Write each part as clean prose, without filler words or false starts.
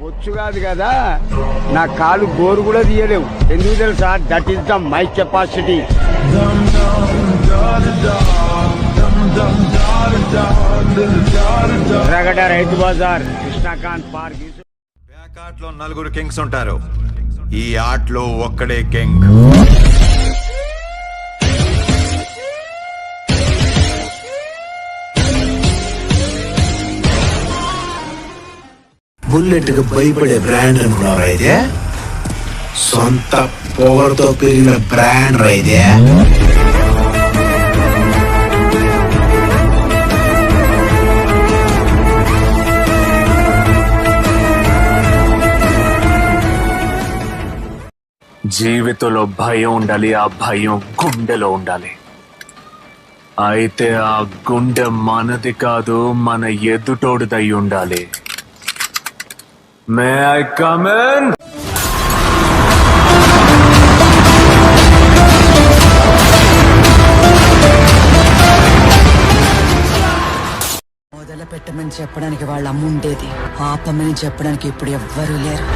బొచ్చు కాదు కదా, నా కాలు గోరు కూడా తీయలేవు. ఎందుకు తెలుసా? That is the my capacity. రగడ రైతు బజార్, కృష్ణకాంత్ పార్క్. ప్యాకాట్ లో 4 కింగ్స్ ఉంటారు. ఈ ఆటలో ఒక్కడే కింగ్. బుల్లెట్ కు భయపడే బ్రాండ్ అనుకున్నావు అయితే, సొంత పొగరుతో పెరిగిన బ్రాండ్ రైతే. జీవితంలో భయం ఉండాలి, ఆ భయం గుండెలో ఉండాలి. అయితే ఆ గుండె మనది కాదు, మన ఎదుటోడిదై ఉండాలి. May I come in? మొదలు పెట్టమని చెప్పడానికి వాళ్ళ అమ్మ ఉండేది, ఆపమని చెప్పడానికి ఇప్పుడు ఎవ్వరూ లేరు.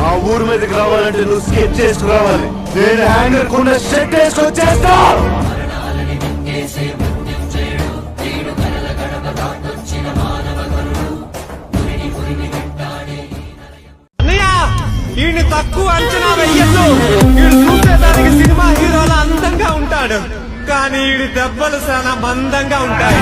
ఆ ఊరు మీదకి రావాలంటే నువ్వు స్కెచ్ చేసి రావాలి. నేను హ్యాంగర్ కొన్న షర్ట్ వేసుకొచ్చేస్తా. వీడిని తక్కువ అంచనా వెయ్యొద్దు. వీడు చూసేదానికి సినిమా హీరోలా అందంగా ఉంటాడు, కానీ వీడి దెబ్బలు చాలా మందంగా ఉంటాయి.